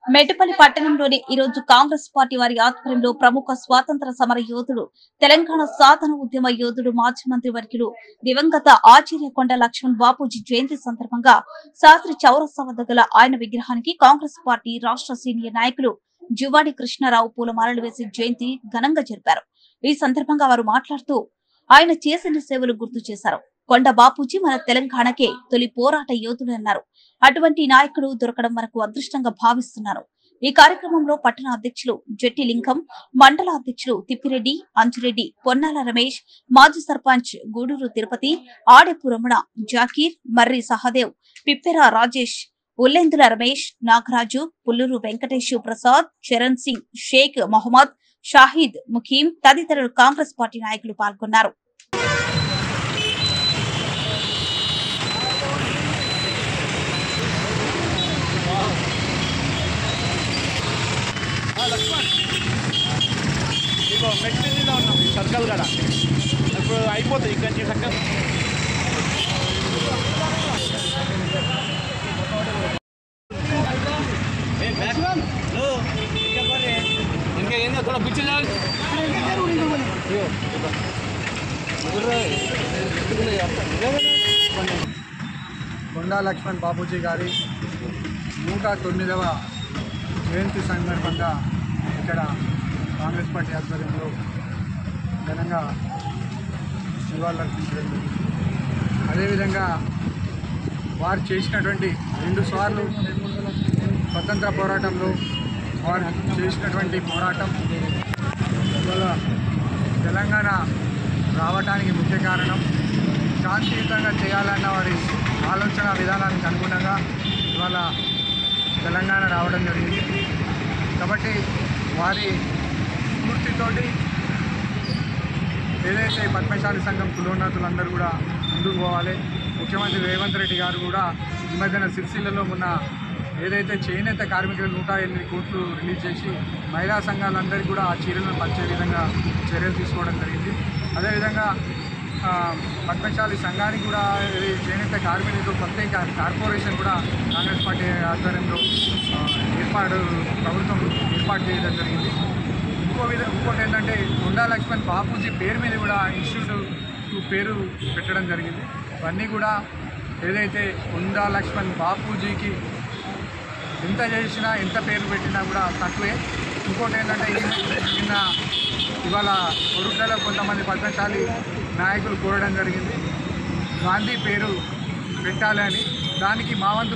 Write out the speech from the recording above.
మెట్టపల్లి పట్టణంలోని ఈ రోజు కాంగ్రెస్ పార్టీ వారి ఆధ్వర్యంలో ప్రముఖ స్వాతంత్ర సమర యోధుడు, తెలంగాణ సాధన ఉద్యమ యోధుడు, మాజీ మంత్రి వర్యులు దివంగత ఆచార్య కొండ లక్ష్మణ్ బాపూజీ జయంతి సందర్భంగా శాస్త్రి చౌరస్తా వద్ద గల ఆయన విగ్రహానికి కాంగ్రెస్ పార్టీ రాష్ట్ర సీనియర్ నాయకులు జువాడి కృష్ణారావు పూలమాలలు వేసి జయంతి ఘనంగా జరిపారు. ఈ సందర్భంగా వారు మాట్లాడుతూ ఆయన చేసిన సేవలు గుర్తు చేశారు. కొండ బాపూజీ మన తెలంగాణకే తొలి పోరాట యోధుడన్నారు. అటువంటి నాయకుడు దొరకడం మనకు అదృష్టంగా భావిస్తున్నారు. ఈ కార్యక్రమంలో పట్టణ అధ్యక్షులు జట్టి లింగం, మండల అధ్యక్షులు తిప్పిరెడ్డి, అంజురెడ్డి, పొన్నాల రమేష్, మాజీ సర్పంచ్ గూడూరు తిరుపతి, ఆడెపు రమణ, జాకీర్, మర్రి సహదేవ్, పిప్పెర రాజేష్, ఉల్లెందుల రమేష్, నాగరాజు, పుల్లూరు వెంకటేష్ ప్రసాద్, చరణ్ సింగ్, షేక్ మహమ్మద్, షాహిద్, ముఖీం తదితరులు కాంగ్రెస్ పార్టీ నాయకులు పాల్గొన్నారు. మెట్టిలో ఉన్నాం సర్కల్ కూడా ఇప్పుడు అయిపోతుంది ఇక్కడ నుంచి సర్కల్. ఇంకా ఏందో थोड़ा पीछे जाओ. కొండా లక్ష్మణ్ బాపూజీ గారి 109వ జయంతి సందర్భంగా ఇక్కడ కాంగ్రెస్ పార్టీ ఆధ్వర్యంలో ఘనంగా నివాళులర్పించడం జరిగింది. అదేవిధంగా వారు చేసినటువంటి 2 సార్లు స్వతంత్ర పోరాటంలో వారు చేసినటువంటి పోరాటం ఇవాళ తెలంగాణ రావడానికి ముఖ్య కారణం. శాంతియుతంగా చేయాలన్న వారి ఆలోచన విధానానికి అనుగుణంగా ఇవాళ తెలంగాణ రావడం జరిగింది. కాబట్టి వారి స్ఫూర్తితోటి ఏదైతే పద్మశాలి సంఘం కులోన్నతులందరూ కూడా ముందుకు పోవాలి. ముఖ్యమంత్రి రేవంత్ రెడ్డి గారు కూడా ఈ మధ్యన సిరిసిల్లలో ఉన్న ఏదైతే చేనేత కార్మికులు 108 కోట్లు రిలీజ్ చేసి మహిళా సంఘాలందరికీ కూడా ఆ చీరలను పంచే విధంగా చర్యలు తీసుకోవడం జరిగింది. అదేవిధంగా పద్మశాలి సంఘానికి కూడా చేనేత కార్మికులకు ప్రత్యేక కార్పొరేషన్ కూడా కాంగ్రెస్ పార్టీ ఆధ్వర్యంలో ప్రభుత్వం ఏర్పాటు చేయడం జరిగింది. ఇంకోటి ఏంటంటే కొండా లక్ష్మణ్ బాపూజీ పేరు మీద కూడా ఇన్స్టిట్యూట్ పేరు పెట్టడం జరిగింది. ఇవన్నీ కూడా ఏదైతే కొండా లక్ష్మణ్ బాపూజీకి ఎంత చేసినా ఎంత పేరు పెట్టినా కూడా తక్కువే. ఇంకోటి ఏంటంటే ఇవాళ కొరుట్లలో కొంతమంది పద్మశాలి నాయకులు కోరడం జరిగింది గాంధీ పేరు పెట్టాలి అని. దానికి మా వంతు